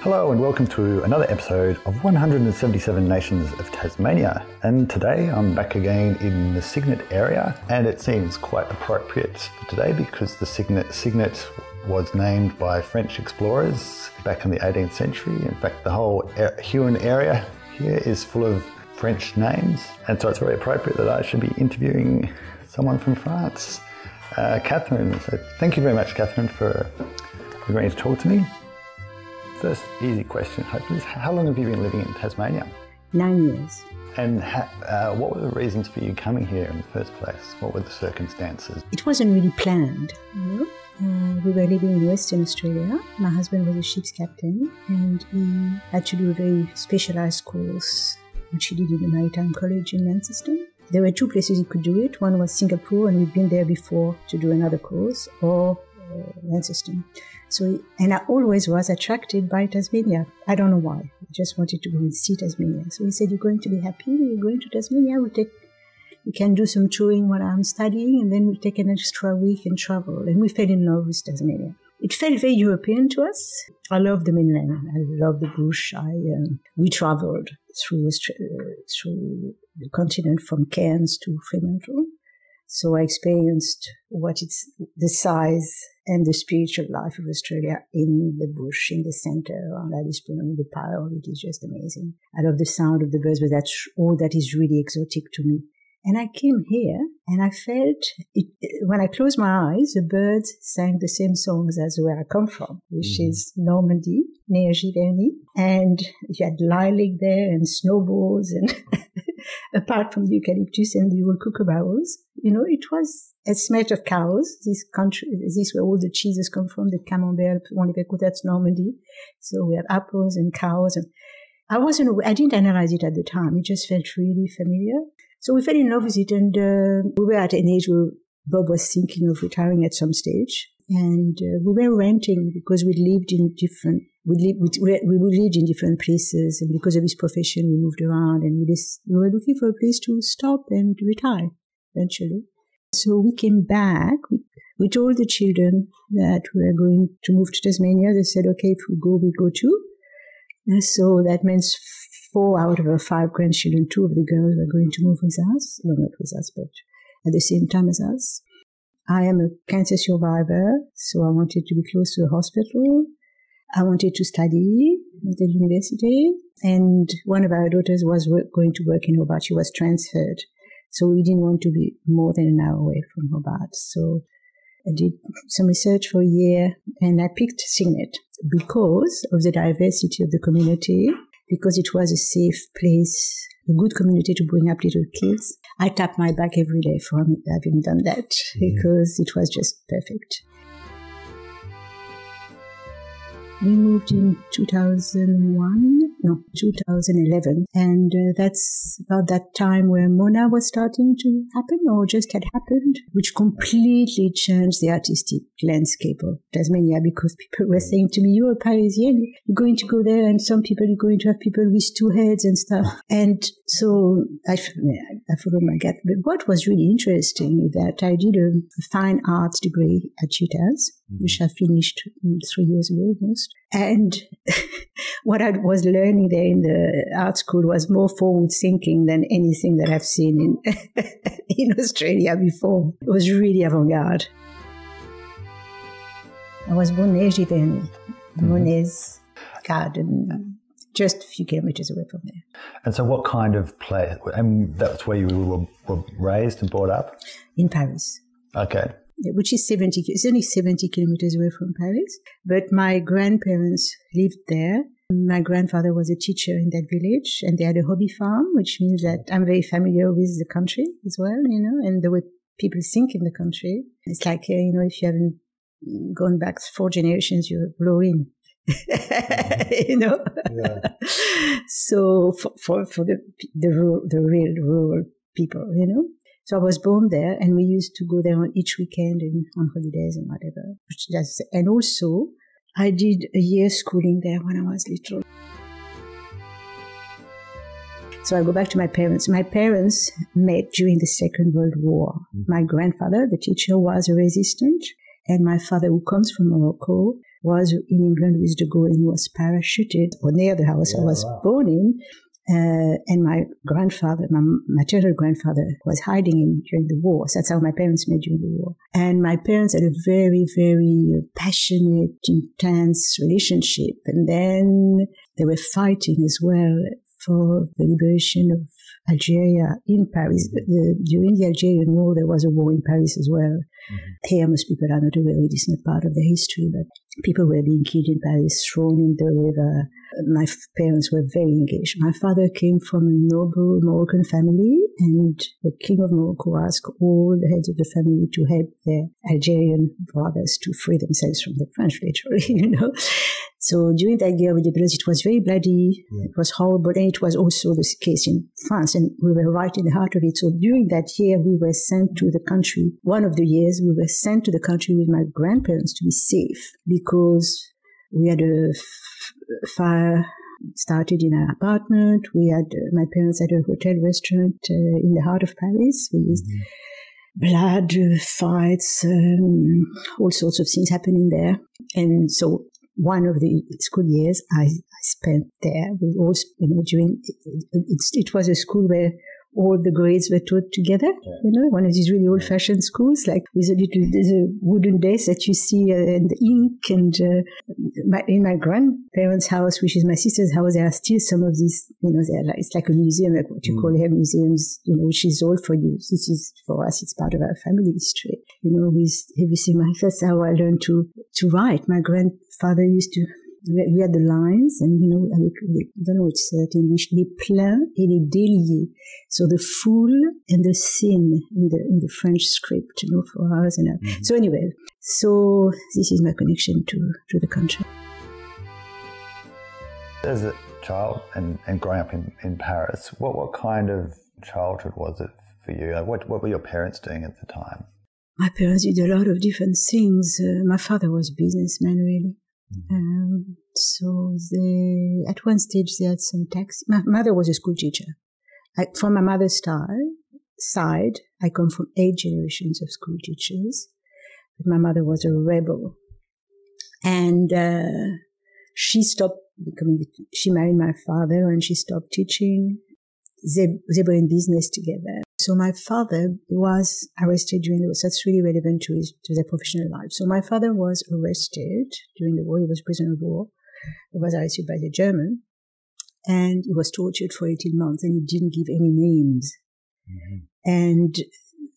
Hello and welcome to another episode of 177 Nations of Tasmania. And today I'm back again in the Cygnet area, and it seems quite appropriate for today because the Cygnet was named by French explorers back in the 18th century. In fact, the whole Huon area here is full of French names, and so it's very appropriate that I should be interviewing someone from France, Catherine. So thank you very much, Catherine, for agreeing to talk to me. First easy question, hopefully, is how long have you been living in Tasmania? 9 years. And what were the reasons for you coming here in the first place? What were the circumstances? It wasn't really planned, you know. We were living in Western Australia. My husband was a ship's captain, and he had to do a very specialised course, which he did in the Maritime College in Launceston. There were two places he could do it. One was Singapore, and we'd been there before to do another course, or Launceston. And I always was attracted by Tasmania. I don't know why. I just wanted to go and see Tasmania. So he said, "You're going to be happy. You're going to Tasmania. We can do some touring while I'm studying, and then we'll take an extra week and travel." And we fell in love with Tasmania. It felt very European to us. I love the mainland. I love the bush. We travelled through the continent from Cairns to Fremantle. So I experienced what it's the size and the spiritual life of Australia in the bush, in the centre, on Alice Springs, the power of it is just amazing. I love the sound of the birds, but that's all that is really exotic to me. And I came here and I felt it, when I closed my eyes, the birds sang the same songs as where I come from, which is Normandy, near Giverny. And you had lilac there and snowballs and apart from the eucalyptus and the old kookaburras. You know, it was a smell of cows. This is where all the cheeses come from, the camembert, that's Normandy. So we have apples and cows. And I didn't analyze it at the time. It just felt really familiar. So we fell in love with it, and we were at an age where Bob was thinking of retiring at some stage. And we were renting because we lived in different places, and because of his profession, we moved around, and we were looking for a place to stop and retire eventually. So we came back. We told the children that we were going to move to Tasmania. They said, "Okay, if we go too." And so that means 4 out of our 5 grandchildren, 2 of the girls were going to move with us. Well, not with us, but at the same time as us. I am a cancer survivor, so I wanted to be close to a hospital. I wanted to study at the university, and one of our daughters was going to work in Hobart. She was transferred, so we didn't want to be more than an hour away from Hobart. So I did some research for a year, and I picked Cygnet because of the diversity of the community, because it was a safe place, a good community to bring up little kids. I tap my back every day for having done that because it was just perfect. We moved in 2011, and that's about that time where Mona was starting to happen, or just had happened, which completely changed the artistic landscape of Tasmania, because people were saying to me, "You're a Parisian, you're going to go there, and some people, you're going to have people with 2 heads and stuff." And so I followed my gut. But what was really interesting is that I did a fine arts degree at UTAS, which I finished 3 years ago almost. And what I was learning there in the art school was more forward thinking than anything that I've seen in Australia before. It was really avant-garde. I was born near Giverny, Monet's garden, just a few kilometers away from there. And so what kind of place, and that's where you were raised and brought up? In Paris. Okay. Which is it's only 70 kilometers away from Paris. But my grandparents lived there. My grandfather was a teacher in that village, and they had a hobby farm, which means that I'm very familiar with the country as well, you know, and the way people think in the country. It's like, you know, if you haven't gone back 4 generations, you blow in, you know. Yeah. So for the real rural people, you know. So I was born there, and we used to go there on each weekend and on holidays and whatever. And also, I did a year schooling there when I was little. So I go back to my parents. My parents met during the Second World War. My grandfather, the teacher, was a resistant, and my father, who comes from Morocco, was in England with de Gaulle and was parachuted, or near the house I was born in. And my grandfather, my maternal grandfather, was hiding in during the war. So that's how my parents met during the war. And my parents had a very, very passionate, intense relationship. And then they were fighting as well for the liberation of Algeria in Paris. During the Algerian War, there was a war in Paris as well. Mm-hmm. Here, most people are not aware, it is not part of the history, but people were being killed in Paris, thrown in the river. My parents were very engaged. My father came from a noble Moroccan family, and the King of Morocco asked all the heads of the family to help their Algerian brothers to free themselves from the French, literally, So during that year of independence, it was very bloody, it was horrible, and it was also the case in France, and we were right in the heart of it. So during that year, we were sent to the country. One of the years, we were sent to the country with my grandparents to be safe, because we had a fire started in our apartment. We had, my parents had a hotel restaurant in the heart of Paris with blood, fights, all sorts of things happening there. And so one of the school years I spent there with all, it was a school where all the grades were taught together, one of these really old-fashioned schools, like with there's a wooden desk that you see and the ink. And in my grandparents' house, which is my sister's house, there are still some of these, it's like a museum, like what you call here museums, which is all for you. This is, for us, it's part of our family history, with everything. That's how I learned to write. My grandfather used to, we had the lines, and I don't know what it's in English, les pleins et les déliés. So the full and the thin in the French script, for us. And so anyway, so this is my connection to the country. As a child and growing up in Paris, what kind of childhood was it for you? What were your parents doing at the time? My parents did a lot of different things. My father was a businessman, really. So at one stage they had some taxi. My mother was a school teacher. From my mother's side, I come from 8 generations of school teachers. But my mother was a rebel. And she stopped she married my father and she stopped teaching. They were in business together. So my father was arrested during the war. So that's really relevant to their professional life. So my father was arrested during the war. He was prisoner of war. He was arrested by the German. And he was tortured for 18 months, and he didn't give any names. Mm-hmm. And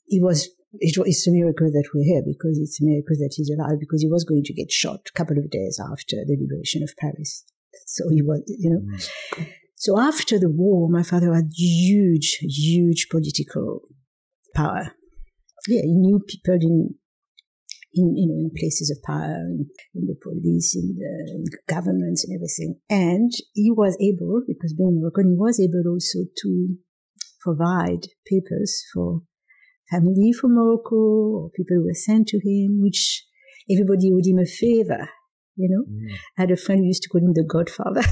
it's a miracle that we're here, because it's a miracle that he's alive, because he was going to get shot a couple of days after the liberation of Paris. So he was, Mm-hmm. So after the war, my father had huge, huge political power. Yeah, he knew people in places of power, in the police, in the governments and everything. And he was able, because being Moroccan, he was able also to provide papers for family from Morocco, or people who were sent to him, which everybody owed him a favor, I had a friend who used to call him the Godfather.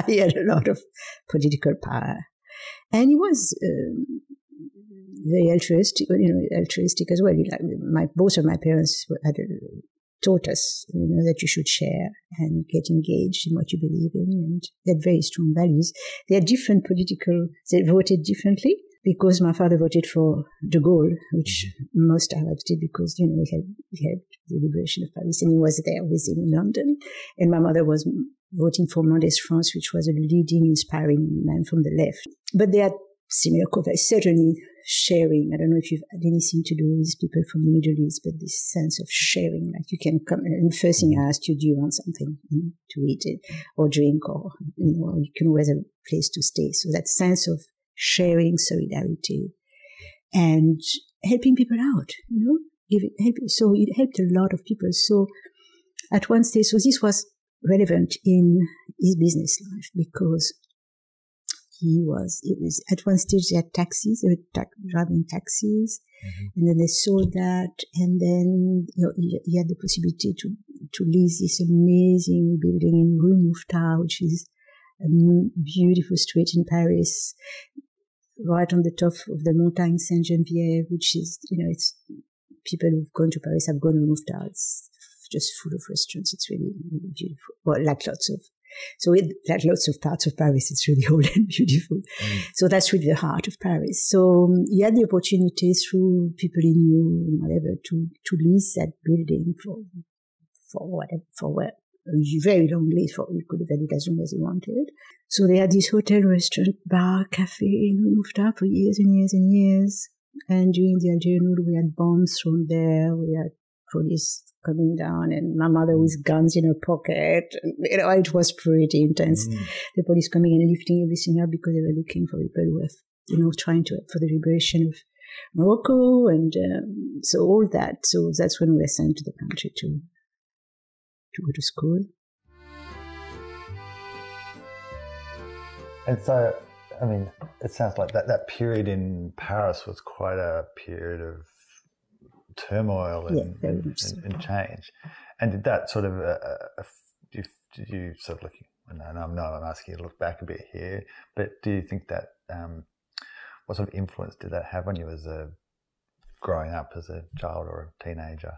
He had a lot of political power. And he was very altruistic as well. Both of my parents had taught us, that you should share and get engaged in what you believe in, and they had very strong values. They had different they voted differently, because my father voted for de Gaulle, which most Arabs did, because, he helped the liberation of Paris, and he was there with him in London. And my mother was voting for Mendes France, which was a leading, inspiring man from the left. But they had similar covers, certainly sharing. I don't know if you've had anything to do with people from the Middle East, but this sense of sharing, like you can come, and the first thing I asked you, do you want something to eat or drink, or you can always have a place to stay. So that sense of sharing, solidarity, and helping people out, so it helped a lot of people. So at one stage, so this was relevant in his business life, because at one stage they had taxis, they were driving taxis, and then they sold that, and then he had the possibility to lease this amazing building in Rue Mouffetard, which is a beautiful street in Paris, right on the top of the Montagne Saint-Geneviève, which is, it's people who've gone to Paris have gone to Mouffetard. It's just full of restaurants. It's really, really beautiful. Well, like lots of parts of Paris, it's really old and beautiful. So that's really the heart of Paris. So you had the opportunity through people in you, whatever, to lease that building for a very long lease. You could have had it as long as you wanted. So they had this hotel, restaurant, bar, cafe in Rooftop for years and years and years. And during the Algerian War, we had bombs thrown there. We had police coming down, and my mother with guns in her pocket. And, it was pretty intense. The police coming and lifting everything up because they were looking for people who were, trying to for the liberation of Morocco, and so all that. So that's when we were sent to the country to go to school. And so, I mean, it sounds like that period in Paris was quite a period of turmoil and change. And did that sort of, did you sort of look, and I'm asking you to look back a bit here, but do you think that, what sort of influence did that have on you as growing up as a child or a teenager?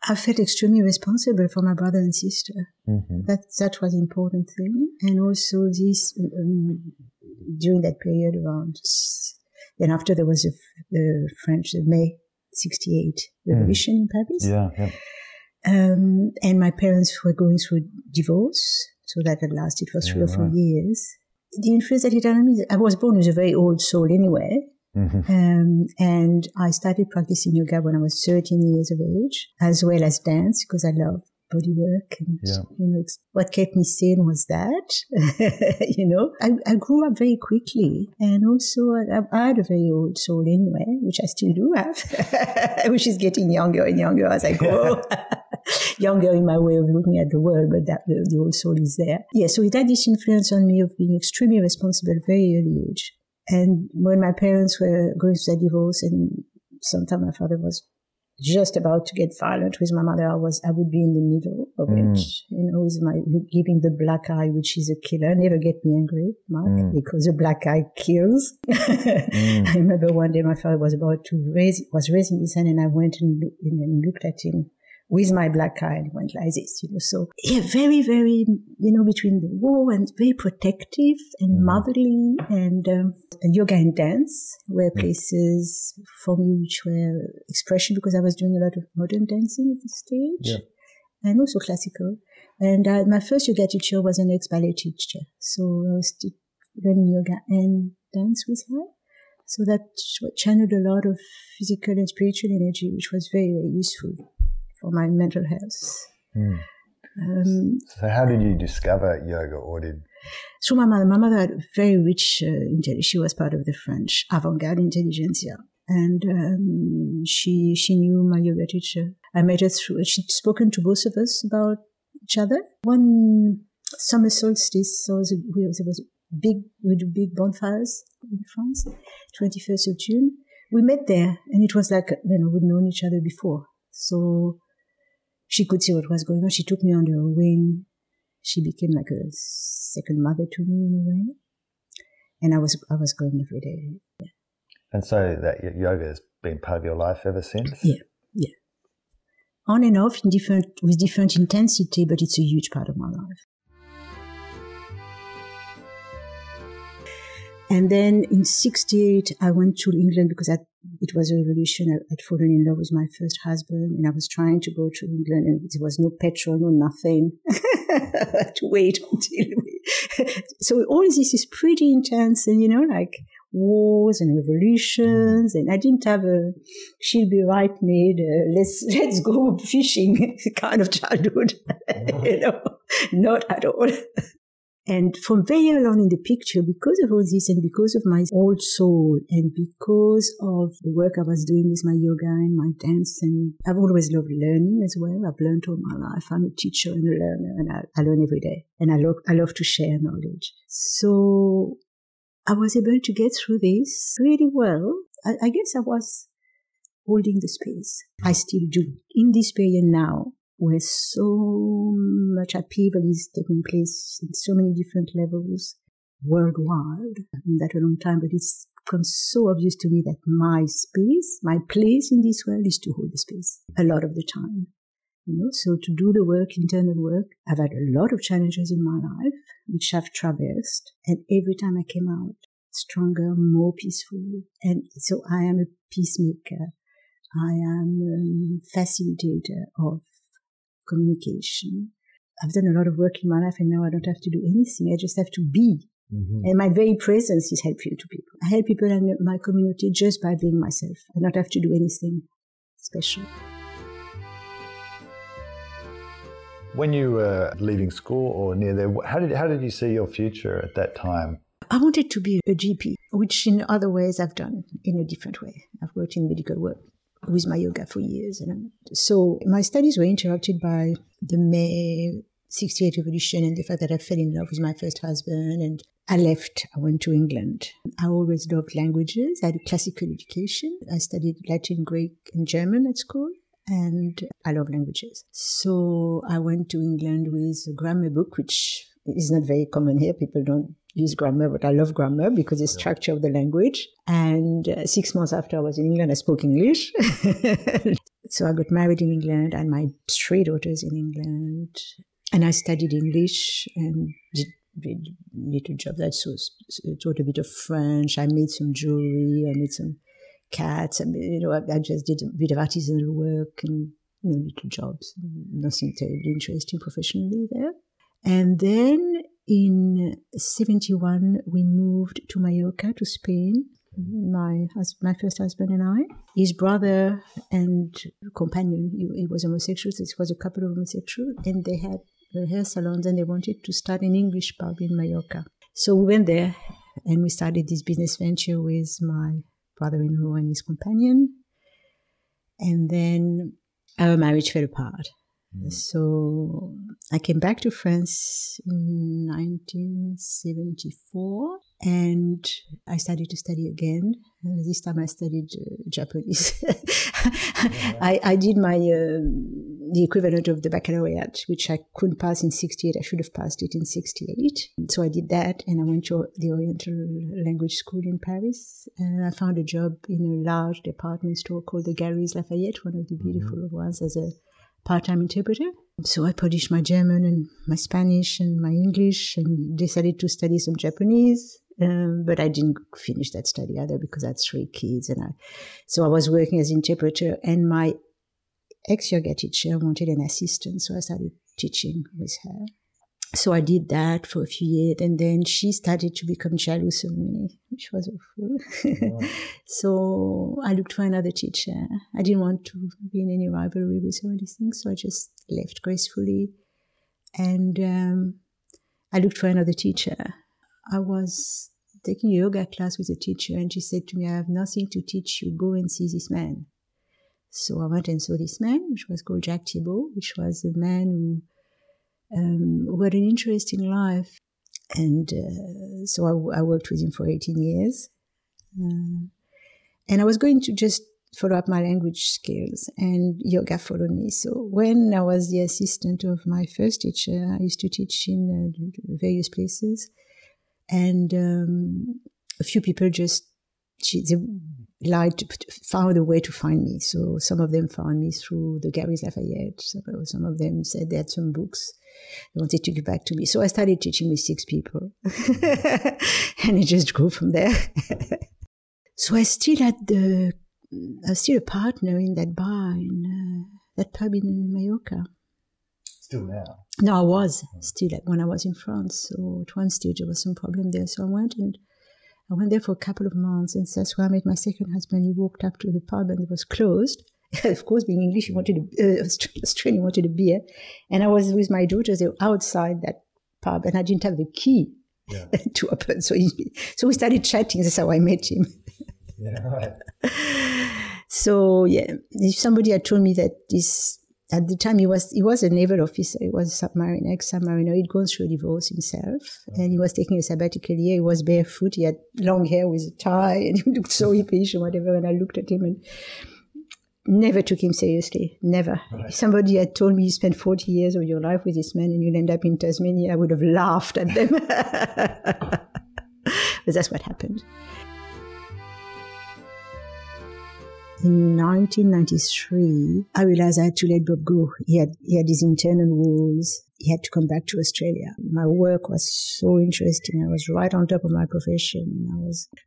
I felt extremely responsible for my brother and sister. That was an important thing. And also this, during that period around, then after there was the May 68 revolution in Paris. And my parents were going through divorce, so that had lasted for 3 or 4 years. The influence that it had on me, I was born with a very old soul anyway. And I started practicing yoga when I was 13 years of age, as well as dance, because I love body work. And, what kept me sane was that, I grew up very quickly. And also I had a very old soul anyway, which I still do have, which is getting younger and younger as I grow. Younger in my way of looking at the world, but that the old soul is there. Yeah, so it had this influence on me of being extremely responsible at a very early age. And when my parents were going through their divorce, and sometimes my father was just about to get violent with my mother, I would be in the middle of it, with giving the black eye, which is a killer. Never get me angry, Mark, because the black eye kills. I remember one day my father was about to raising his hand, and I went and looked at him with my black eye, and went like this, So, yeah, very, very, between the war, and very protective and motherly, and yoga and dance were places for me which were expression, because I was doing a lot of modern dancing at the stage, and also classical. And my first yoga teacher was an ex-ballet teacher, so I was learning yoga and dance with her. So that channeled a lot of physical and spiritual energy, which was very, very useful for my mental health. So how did you discover yoga, or through my mother. My mother had very rich intelligence. She was part of the French avant-garde intelligentsia. And she knew my yoga teacher. I met her she'd spoken to both of us about each other. One summer solstice, so there was we do big bonfires in France, 21st of June. We met there, and it was like, we'd known each other before. So she could see what was going on. She took me under her wing. She became like a second mother to me in a way. And I was going every day. Yeah. And so that yoga has been part of your life ever since? Yeah. On and off, with different intensity, but it's a huge part of my life. And then in 68, I went to England because it was a revolution. I'd fallen in love with my first husband, and I was trying to go to England, and there was no petrol, no nothing. I had to wait until So all this is pretty intense, and like wars and revolutions, and I didn't have a she'll be right maid, let's go fishing kind of childhood, not at all. And from very early on in the picture, because of all this and because of my old soul and because of the work I was doing with my yoga and my dance, and I've always loved learning as well. I've learned all my life. I'm a teacher and a learner, and I learn every day. And I love to share knowledge. So I was able to get through this really well. I guess I was holding the space. I still do. In this period now, where so much upheaval is taking place in so many different levels worldwide. I've been that a long time, but it's become so obvious to me that my space, my place in this world is to hold the space a lot of the time. So to do the work, internal work, I've had a lot of challenges in my life, which I've traversed. And every time I came out stronger, more peaceful. And so I am a peacemaker. I am a facilitator of communication. I've done a lot of work in my life and now I don't have to do anything. I just have to be. And my very presence is helpful to people. I help people in my community just by being myself. I don't have to do anything special. When you were leaving school or near there, how did you see your future at that time? I wanted to be a GP, which in other ways I've done in a different way. I've worked in medical work with my yoga for years. And so my studies were interrupted by the May 68 revolution and the fact that I fell in love with my first husband and I left. I went to England. I always loved languages. I had a classical education. I studied Latin, Greek, and German at school. And I love languages. So I went to England with a grammar book, which is not very common here. People don't use grammar, but I love grammar because it's structure of the language. And 6 months after I was in England, I spoke English. So I got married in England and my 3 daughters in England. And I studied English and did little jobs. I taught a bit of French. I made some jewelry. I made some cats. I just did a bit of artisanal work and little jobs. Nothing terribly interesting professionally there. And then in 1971, we moved to Mallorca, to Spain. My first husband and I. His brother and companion, he was homosexual. So it was a couple of homosexuals, and they had hair salons, and they wanted to start an English pub in Mallorca. So we went there, and we started this business venture with my brother-in-law and his companion. And then our marriage fell apart. So I came back to France in 1974 and I started to study again. And this time I studied Japanese. I did the equivalent of the baccalaureate, which I couldn't pass in 68. I should have passed it in 68. So I did that and I went to the Oriental Language School in Paris. And I found a job in a large department store called the Galeries Lafayette, one of the beautiful ones, as a part-time interpreter. So I polished my German and my Spanish and my English and decided to study some Japanese. But I didn't finish that study either because I had 3 kids. So I was working as interpreter and my ex-yoga teacher wanted an assistant. So I started teaching with her. So I did that for a few years and then she started to become jealous of me, which was awful. Wow. So I looked for another teacher. I didn't want to be in any rivalry with her or anything, so I just left gracefully. And I looked for another teacher. I was taking a yoga class with a teacher and she said to me, I have nothing to teach you, go and see this man. So I went and saw this man, which was called Jacques Thibault, which was a man who had an interesting life. And so I worked with him for 18 years. And I was going to just follow up my language skills and yoga followed me. So when I was the assistant of my first teacher, I used to teach in various places. And a few people found a way to find me. So some of them found me through the Galeries Lafayette. Some of them said they had some books they wanted to give back to me. So I started teaching with 6 people. And it just grew from there. So I still had a partner in that bar, in that pub in Mallorca. Still now? No, I was still when I was in France. So at one stage there was some problem there. So I went there for a couple of months, and that's where I met my second husband. He walked up to the pub and it was closed. Of course, being English, he wanted Australian, he wanted a beer. And I was with my daughters, they were outside that pub, and I didn't have the key to open. So we started chatting. That's how I met him. Yeah, right. So, if somebody had told me that at the time he was a naval officer, he was ex-submariner, he'd gone through a divorce himself, and he was taking a sabbatical year. He was barefoot, he had long hair with a tie, and he looked so hippish and whatever, and I looked at him and never took him seriously, never. Right. If somebody had told me you spent 40 years of your life with this man and you'll end up in Tasmania, I would have laughed at them. But that's what happened. in 1993, I realized I had to let Bob go. He had his internal woes. He had to come back to Australia. My work was so interesting. I was right on top of my profession.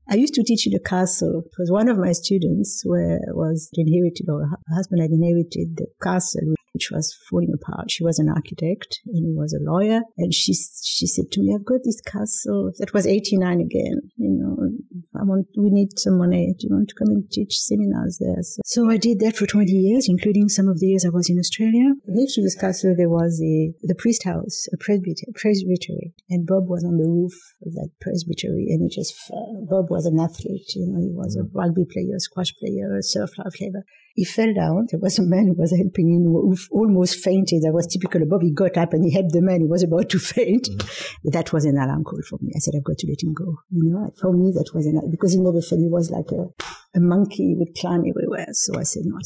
I used to teach in a castle because one of my students was inherited, or her husband had inherited the castle, which was falling apart. She was an architect and he was a lawyer. And she said to me, I've got this castle. That was 89 again. We need some money. Do you want to come and teach seminars there? So I did that for 20 years, including some of the years I was in Australia. Next to this castle, there was the priest house, a presbytery. And Bob was on the roof of that presbytery and Bob was an athlete. He was a rugby player, a squash player, a surf life diver. He fell down. There was a man who was helping him who almost fainted. That was typical of Bob. He got up and he helped the man who was about to faint. But that was an alarm call for me. I said, I've got to let him go. For me, that was because he never fell. He was like a monkey. He would climb everywhere. So I said, no.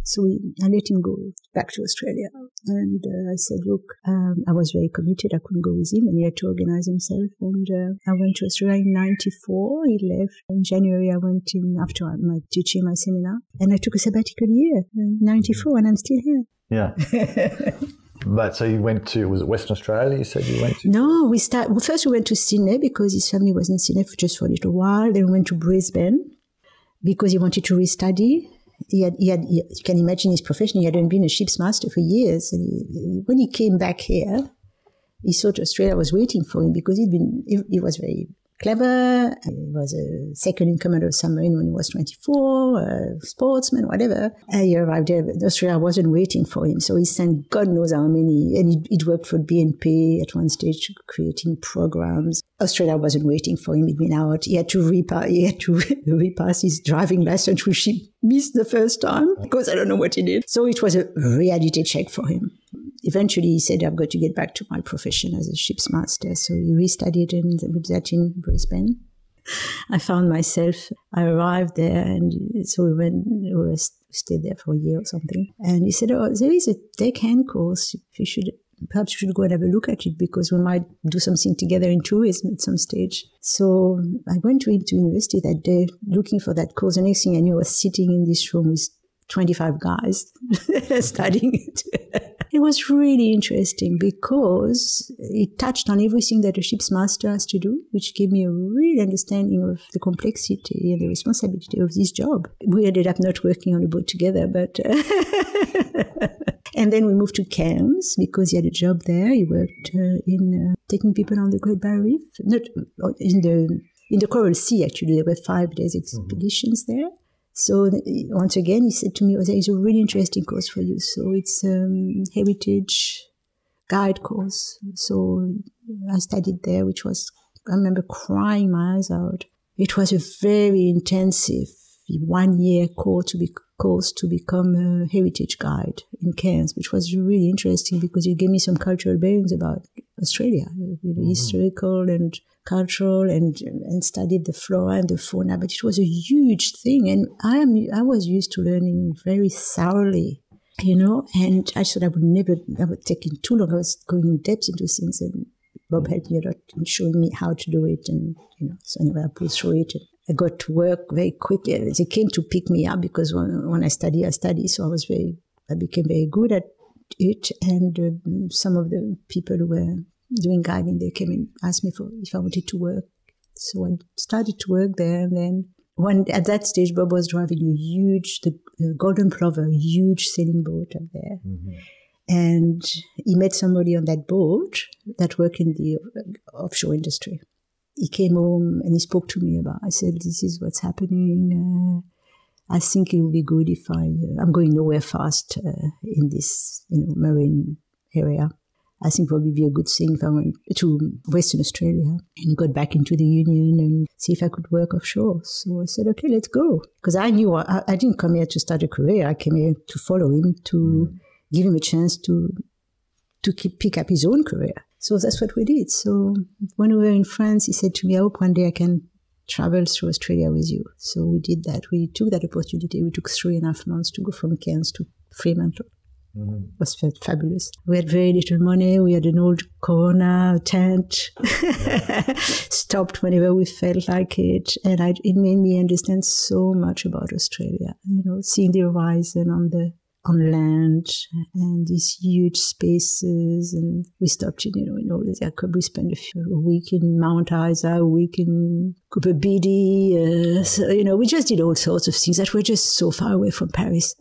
So I let him go back to Australia. And I said, look, I was very committed. I couldn't go with him and he had to organize himself. And I went to Australia in 94. He left. In January, I went in after my teaching my seminar. And I took a sabbatical year, 94, and I'm still here. Yeah. But so you went to, was it Western Australia you said you went to? No, first we went to Sydney because his family was in Sydney for just for a little while. Then we went to Brisbane because he wanted to restudy. You can imagine his profession. He hadn't been a ship's master for years. And when he came back here, he thought Australia was waiting for him because he was very clever. He was a second in command of a submarine when he was 24, a sportsman, whatever. He arrived there, but Australia wasn't waiting for him. So he sent God knows how many, and he'd worked for BNP at one stage, creating programs. Australia wasn't waiting for him. He'd been out. He had to repass his driving license, which he missed the first time because I don't know what he did. So it was a reality check for him. Eventually, he said, I've got to get back to my profession as a ship's master. So he restudied and with that in Brisbane. I found myself, I arrived there and so we stayed there for a year or something. And he said, there is a deckhand course. Perhaps you should go and have a look at it because we might do something together in tourism at some stage. So I went to university that day looking for that course. The next thing I knew, I was sitting in this room with 25 guys studying it. It was really interesting because it touched on everything that a ship's master has to do, which gave me a real understanding of the complexity and the responsibility of this job. We ended up not working on a boat together, but... And then we moved to Cairns because he had a job there. He worked in taking people on the Great Barrier Reef, not in the Coral Sea, actually. There were 5 days expeditions there. So once again, he said to me, there is a really interesting course for you. So it's heritage guide course. So I studied there, which was, I remember crying my eyes out. It was a very intensive 1-year course to become a heritage guide in Cairns, which was really interesting because it gave me some cultural bearings about Australia, historical and cultural, and studied the flora and the fauna. But it was a huge thing, and I was used to learning very thoroughly, and I thought I would take it too long. I was going in depth into things, and Bob helped me a lot in showing me how to do it, and so anyway, I pulled through it. I got to work very quickly. They came to pick me up because when I study, so I became very good at it. And some of the people who were doing guiding, they came and asked me if I wanted to work. So I started to work there. And then at that stage, Bob was driving the Golden Plover, a huge sailing boat up there. Mm-hmm. And he met somebody on that boat that worked in the offshore industry. He came home and he spoke to me I said, this is what's happening. I think it will be good if I'm going nowhere fast in this, marine area. I think it would be a good thing if I went to Western Australia and got back into the Union and see if I could work offshore. So I said, okay, let's go. Because I knew I didn't come here to start a career. I came here to follow him, to give him a chance to pick up his own career. So that's what we did. So when we were in France, he said to me, I hope one day I can travel through Australia with you. So we did that. We took that opportunity. We took 3.5 months to go from Cairns to Fremantle. It was fabulous. We had very little money. We had an old corner tent. Stopped whenever we felt like it. And it made me understand so much about Australia. Seeing the horizon on land and these huge spaces. And we stopped in all this. We spent a week in Mount Isa, a week in Cooper Beatty. So, we just did all sorts of things that were just so far away from Paris.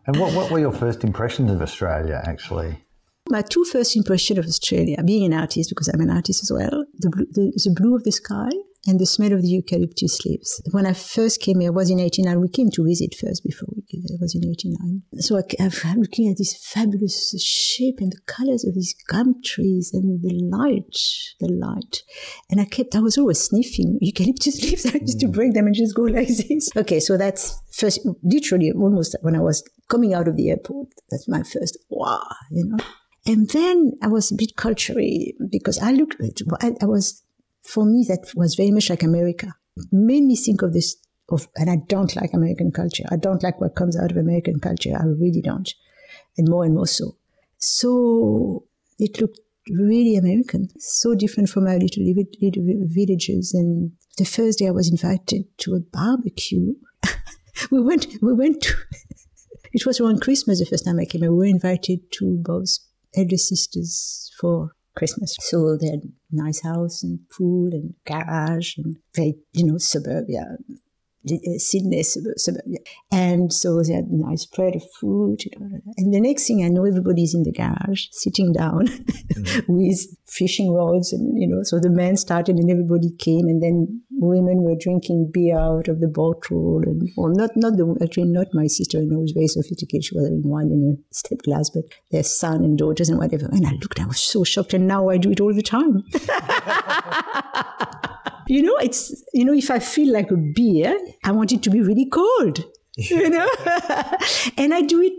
And what were your first impressions of Australia, actually? My two first impressions of Australia, being an artist, because I'm an artist as well, the blue of the sky and the smell of the eucalyptus leaves. When I first came here, I was in 1989. We came to visit first before I was in 1989. So I'm looking at this fabulous shape and the colors of these gum trees and the light. And I was always sniffing eucalyptus leaves. I used to break them and just go like this. Okay, so that's first, literally almost when I was coming out of the airport. That's my first, wow, And then I was a bit culturally, because for me, that was very much like America. It made me think of this, and I don't like American culture. I don't like what comes out of American culture. I really don't. And more so. So it looked really American, so different from our little villages. And the first day I was invited to a barbecue. we went to, it was around Christmas the first time I came here. We were invited to Bob's elder sisters for Christmas. So they had nice house and pool and garage and very, suburbia, Sydney suburbia. And so they had a nice plate of food. And the next thing I know, everybody's in the garage, sitting down with fishing rods. And, so the men started and everybody came. And then women were drinking beer out of the bottle. Not my sister-in-law, who was very sophisticated. She was having wine in a step glass, but their son and daughters and whatever. And I was so shocked. And now I do it all the time. If I feel like a beer, I want it to be really cold, And I do it,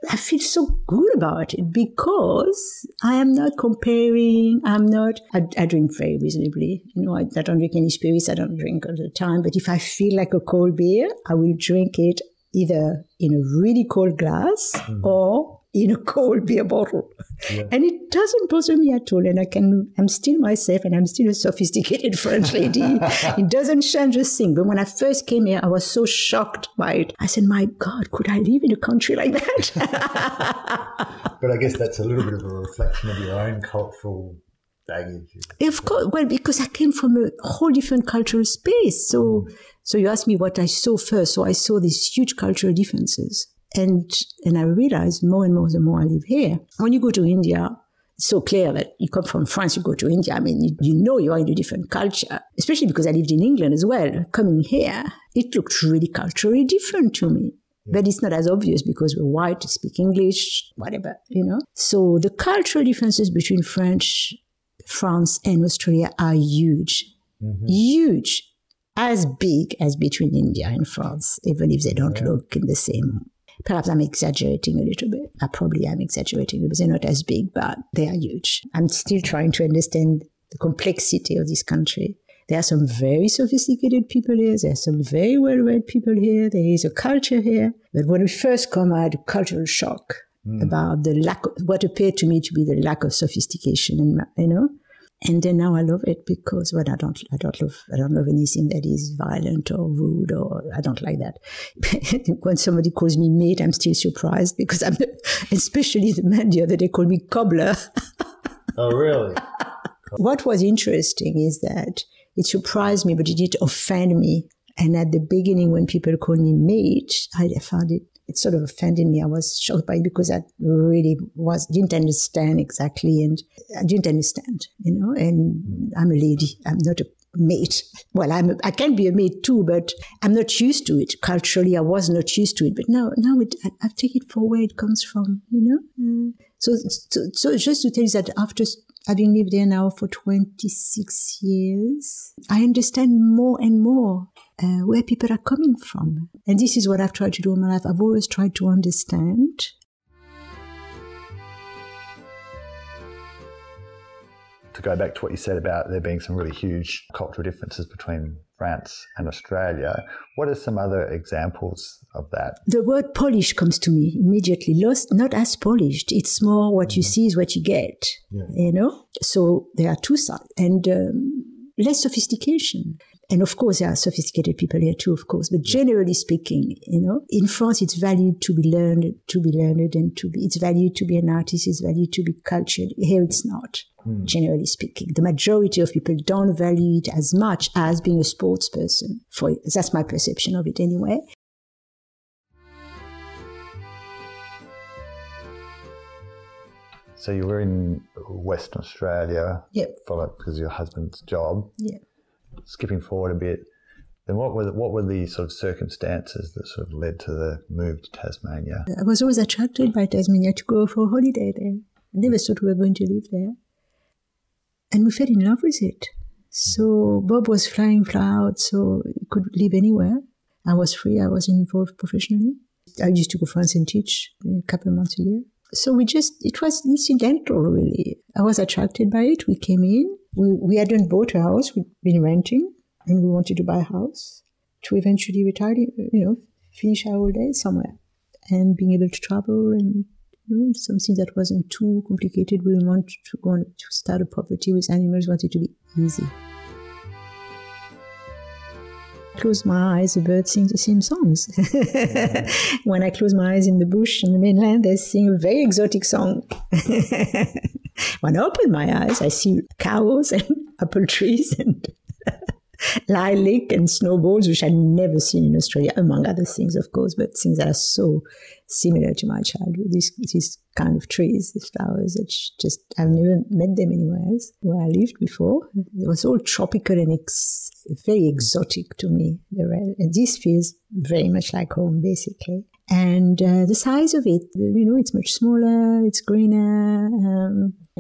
I feel so good about it because I am not comparing, I drink very reasonably. I don't drink any spirits, I don't drink all the time. But if I feel like a cold beer, I will drink it either in a really cold glass or in a cold beer bottle. Yeah. And it doesn't bother me at all. And I'm still myself and I'm still a sophisticated French lady. It doesn't change a thing. But when I first came here, I was so shocked by it. I said, my God, could I live in a country like that? But I guess that's a little bit of a reflection of your own cultural baggage. Of course. Well, because I came from a whole different cultural space. So you asked me what I saw first. So I saw these huge cultural differences. And I realized more and more the more I live here. When you go to India, it's so clear that you come from France, you go to India. I mean, you are in a different culture, especially because I lived in England as well. Coming here, it looked really culturally different to me. But it's not as obvious because we're white, speak English, whatever, So the cultural differences between France and Australia are huge. Huge. As big as between India and France, even if they don't look in the same. Perhaps I'm exaggerating a little bit. I probably am exaggerating because they're not as big, but they are huge. I'm still trying to understand the complexity of this country. There are some very sophisticated people here. There are some very well-read people here. There is a culture here. But when we first come, I had a cultural shock about the lack of, what appeared to me to be the lack of sophistication, And then now I love it because I don't love anything that is violent or rude, or I don't like that. When somebody calls me mate, I'm still surprised because especially the man the other day called me cobbler. Oh, really? What was interesting is that it surprised me, but it didn't offend me. And at the beginning, when people called me mate, I found it sort of offended me. I was shocked by it because I really didn't understand exactly. And I didn't understand, and I'm a lady. I'm not a mate. Well, I can be a mate too, but I'm not used to it. Culturally, I was not used to it. But now I take it for where it comes from, So just to tell you that after having lived there now for 26 years, I understand more and more where people are coming from. And this is what I've tried to do in my life. I've always tried to understand. to go back to what you said about there being some really huge cultural differences between France and Australia, what are some other examples of that? The word polish comes to me immediately. Lost, not as polished. It's more what you see is what you get, you know? So there are two sides. And less sophistication. And of course, there are sophisticated people here too, of course. But generally speaking, you know, in France, it's valued to be learned, and it's valued to be an artist, it's valued to be cultured. Here, it's not, generally speaking. The majority of people don't value it as much as being a sports person. That's my perception of it anyway. So you were in Western Australia because of your husband's job. Yeah. Skipping forward a bit, then what were the sort of circumstances that sort of led to the move to Tasmania? I was always attracted by Tasmania to go for a holiday there. I never thought we were going to live there. And we fell in love with it. So Bob was fly out, so he could live anywhere. I was free, I wasn't involved professionally. I used to go to France and teach a couple of months a year. So it was incidental, really. I was attracted by it. We came in. We hadn't bought a house. We'd been renting, and we wanted to buy a house to eventually retire, you know, finish our old days somewhere. And being able to travel and, you know, something that wasn't too complicated. We wanted to go on to start a property with animals, wanted to be easy. Close my eyes, the birds sing the same songs. When I close my eyes in the bush on the mainland, they sing a very exotic song. When I open my eyes, I see cows and apple trees and lilac and snowballs, which I'd never seen in Australia, among other things, of course, but things that are so similar to my childhood. These kind of trees, these flowers, I've never met them anywhere else where I lived before. It was all tropical and very exotic to me. And this feels very much like home, basically. And the size of it, you know, it's much smaller, it's greener.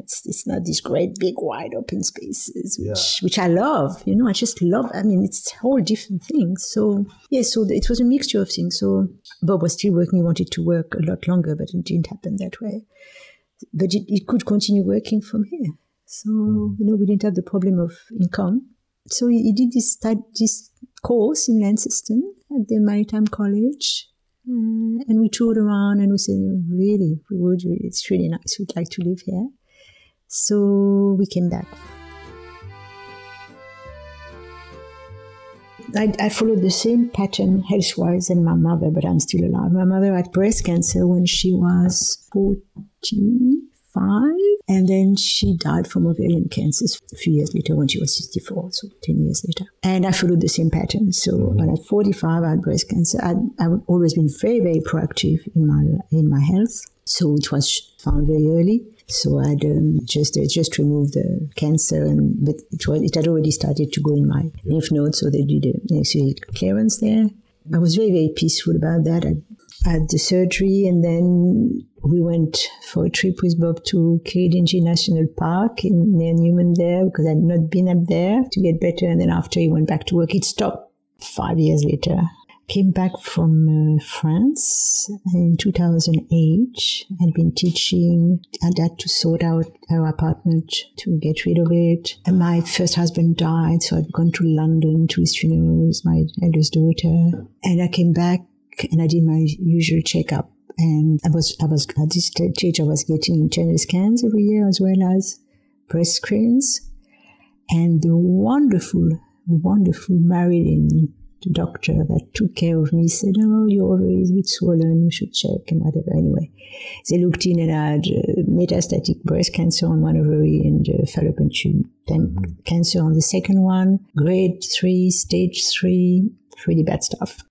It's not these great, big, wide open spaces, which I love. You know, I just love. I mean, it's a whole different thing. So, so it was a mixture of things. So Bob was still working. He wanted to work a lot longer, but it didn't happen that way. But it could continue working from here. So, you know, we didn't have the problem of income. So he did this course in Launceston at the Maritime College. And we toured around and we said, really, it's really nice. We'd like to live here. So we came back. I followed the same pattern health-wise than my mother, but I'm still alive. My mother had breast cancer when she was 45, and then she died from ovarian cancer a few years later when she was 64, so 10 years later. And I followed the same pattern. So when at 45, I had breast cancer. I've always been very, very proactive in my health. So it was found very early. So I had just removed the cancer, but it had already started to go in my lymph nodes, so they did a clearance there. I was very, very peaceful about that. I had the surgery, and then we went for a trip with Bob to Kiridinji National Park near Newman there, because I'd not been up there to get better. And then after he went back to work, it stopped 5 years later. Came back from France in 2008. I'd been teaching. I'd had to sort out our apartment to get rid of it. And my first husband died, so I'd gone to London to his funeral with my eldest daughter. And I came back and I did my usual checkup. And I was at this stage, I was getting internal scans every year as well as breast screens. And the wonderful Marilyn, the doctor that took care of me, said, "Oh, your ovary is a bit swollen, we should check," and whatever. Anyway, they looked in and I had metastatic breast cancer on one ovary and fallopian tube cancer on the second one, grade 3, stage 3, really bad stuff.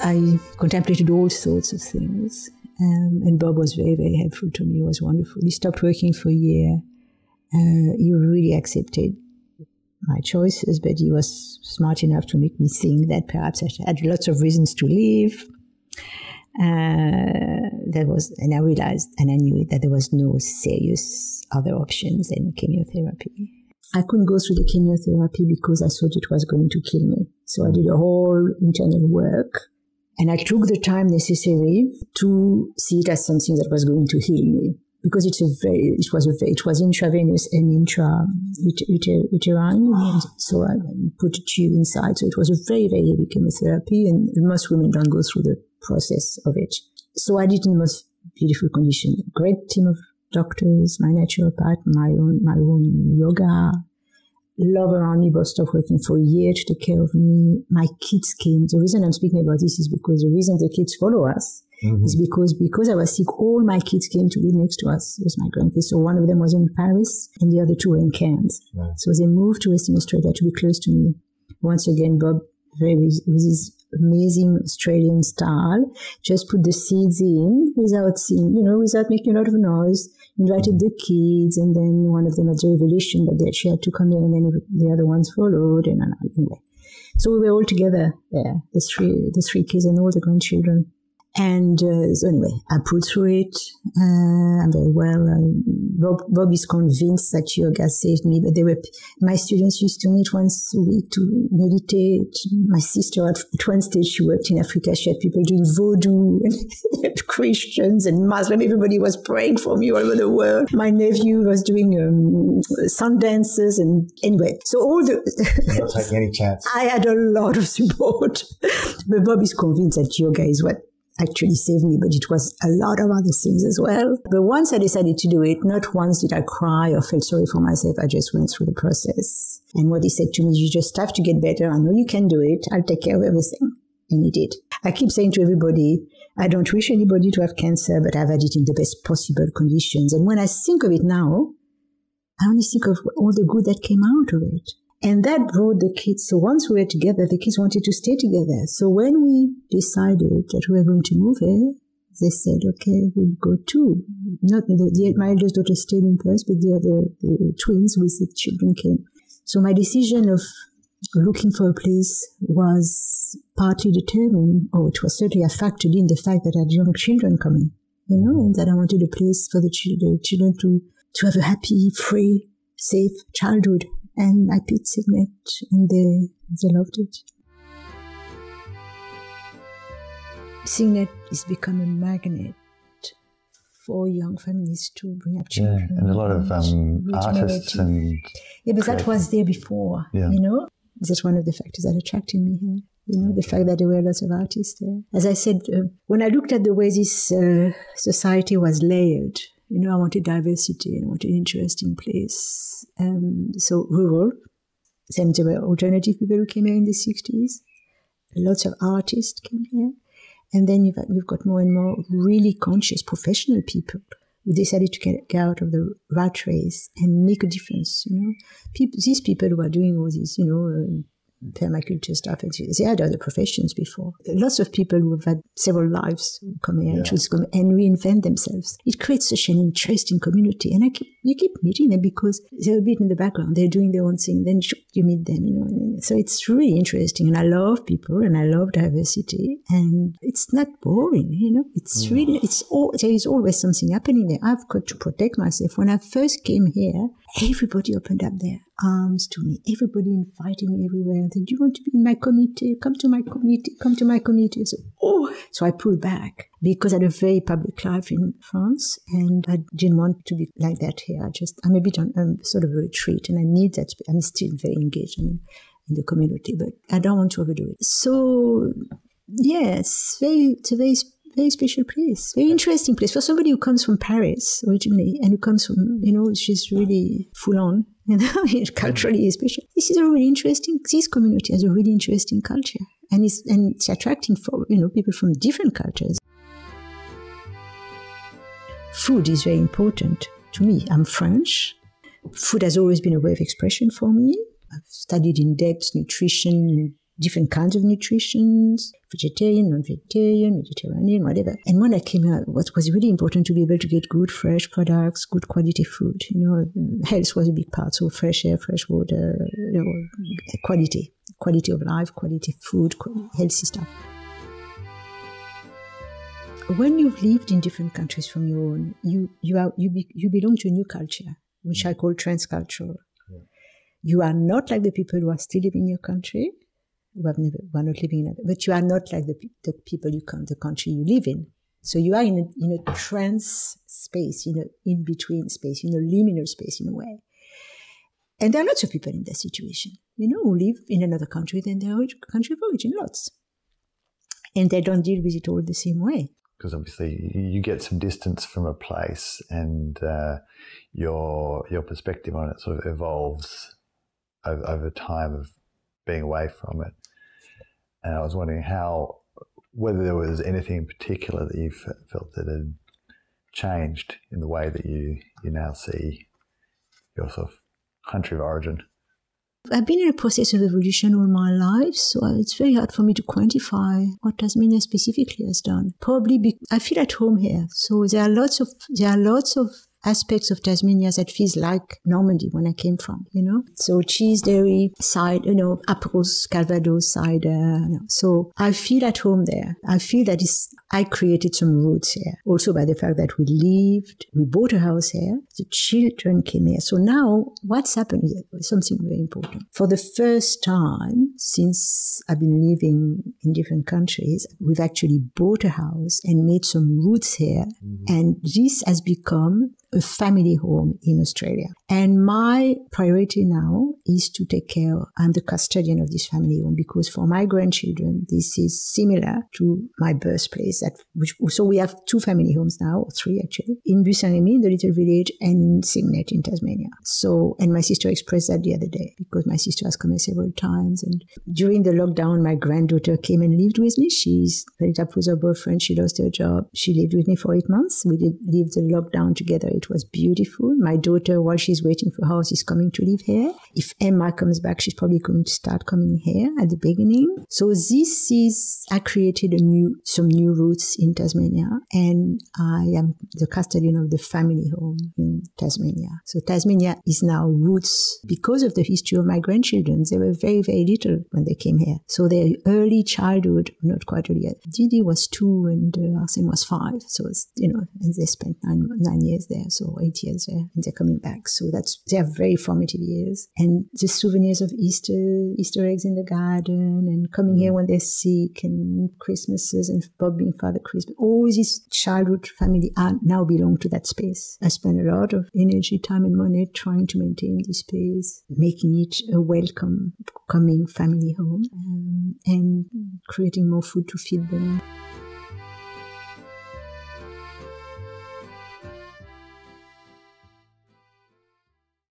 I contemplated all sorts of things, and Bob was very, very helpful to me. He was wonderful. He stopped working for a year. He really accepted my choices, but he was smart enough to make me think that perhaps I had lots of reasons to leave. And I realized, and I knew it, that there was no serious other options than chemotherapy. I couldn't go through the chemotherapy because I thought it was going to kill me. So I did a whole internal work, and I took the time necessary to see it as something that was going to heal me, because it was intravenous and intrauterine. So I put a tube inside. So it was a very, very heavy chemotherapy, and most women don't go through the process of it. So I did in the most beautiful condition. Great team of doctors, my naturopath, my own yoga. Lover only both stopped working for a year to take care of me. My kids came. The reason I'm speaking about this is because the reason the kids follow us is because I was sick, all my kids came to live next to us with my grandkids. So one of them was in Paris and the other two were in Cairns. Right. So they moved to Western Australia to be close to me. Once again, Bob, with his amazing Australian style, just put the seeds in without making a lot of noise, invited the kids, and then one of them had the revelation that she had to come in, and then the other ones followed, and anyway. So we were all together there, the three kids and all the grandchildren. And so anyway, I pulled through it. I'm very well. Bob is convinced that yoga saved me, but my students used to meet once a week to meditate. My sister, at one stage, she worked in Africa. She had people doing voodoo, and Christians and Muslims. Everybody was praying for me all over the world. My nephew was doing sun dances, and anyway, so all the not taking any chance. I had a lot of support, but Bob is convinced that yoga is what actually saved me, but it was a lot of other things as well. But once I decided to do it, not once did I cry or feel sorry for myself. I just went through the process. And what he said to me, you just have to get better. I know you can do it. I'll take care of everything. And he did. I keep saying to everybody, I don't wish anybody to have cancer, but I've had it in the best possible conditions. And when I think of it now, I only think of all the good that came out of it. And that brought the kids. So once we were together, the kids wanted to stay together. So when we decided that we were going to move here, they said, okay, we'll go too. Not my eldest daughter stayed in Perth, but the twins with the children came. So my decision of looking for a place was partly determined, or it was certainly factored in the fact that I had young children coming, and that I wanted a place for the children to have a happy, free, safe childhood. And I picked Cygnet, and they loved it. Cygnet has become a magnet for young families to bring up children. Yeah, and a lot of artists and... Yeah, but that was there before, That's one of the factors that attracted me here. The fact that there were lots of artists there. As I said, when I looked at the way this society was layered, I wanted diversity and I wanted an interesting place. So rural. Then there were alternative people who came here in the 60s. Lots of artists came here. And then we've got more and more really conscious professional people who decided to get out of the rat race and make a difference, These people who are doing all these, permaculture stuff, they had other professions before. Lots of people who have had several lives come here and choose to come and reinvent themselves. It creates such an interesting community, and you keep meeting them because they're a bit in the background. They're doing their own thing. Then you meet them, and so it's really interesting. And I love people, and I love diversity, and it's not boring. It's really there is always something happening there. I've got to protect myself. When I first came here, everybody opened up their arms to me. Everybody invited me everywhere. They said, do you want to be in my committee? Come to my committee. Come to my committee. So I pulled back because I had a very public life in France and I didn't want to be like that here. I'm a bit on sort of a retreat and I need that. I'm still very engaged in the community, but I don't want to overdo it. So, yes, it's a very special place, very interesting place for somebody who comes from Paris originally and who comes from, she's really full on, culturally especially. This community has a really interesting culture and it's attracting for, people from different cultures. Food is very important to me. I'm French. Food has always been a way of expression for me. I've studied in depth nutrition and different kinds of nutrition, vegetarian, non-vegetarian, Mediterranean, whatever. And when I came here, what was really important to be able to get good, fresh products, good quality food. Health was a big part. So fresh air, fresh water, quality of life, quality food, healthy stuff. When you've lived in different countries from your own, you belong to a new culture, which I call transcultural. Yeah. You are not like the people who are still living in your country. Who are not living in it, but you are not like the people the country you live in. So you are in a trans space, in between space, liminal space in a way. And there are lots of people in that situation, who live in another country than their country of origin, lots. And they don't deal with it all the same way. Because obviously you get some distance from a place, and your perspective on it sort of evolves over time of being away from it. And I was wondering whether there was anything in particular that you felt that had changed in the way that you now see your sort of country of origin. I've been in a process of evolution all my life, so it's very hard for me to quantify what Tasmania specifically has done. Probably I feel at home here, so there are lots of aspects of Tasmania that feels like Normandy when I came from, So cheese, dairy, cider, apples, Calvados, cider. So I feel at home there. I feel that I created some roots here. Also by the fact that we bought a house here. The children came here. So now what's happened here is something very important. For the first time since I've been living in different countries, we've actually bought a house and made some roots here. Mm-hmm. And this has become a family home in Australia. And my priority now is to take care. I'm the custodian of this family home because for my grandchildren, this is similar to my birthplace. So we have 2 family homes now, or 3 actually, in Busan-Remy, in the little village, and in Cygnet in Tasmania. So, and my sister expressed that the other day because my sister has come here several times. And during the lockdown, my granddaughter came and lived with me. She's married up with her boyfriend. She lost her job. She lived with me for 8 months. We lived the lockdown together. It was beautiful. My daughter, while she's waiting for a house, is coming to live here. If Emma comes back, she's probably going to start coming here at the beginning. So I created some new roots in Tasmania, and I am the custodian of the family home in Tasmania. So Tasmania is now roots because of the history of my grandchildren. They were very, very little when they came here. So their early childhood, not quite early yet. Didi was 2 and Arsene was 5. So, and they spent 9 years there. So 8 years there, and they're coming back. So they are very formative years. And the souvenirs of Easter eggs in the garden, and coming here when they're sick, and Christmases, and Bob being Father Christmas. All these childhood family now belong to that space. I spend a lot of energy, time, and money trying to maintain this space, making it a welcoming family home, and creating more food to feed them.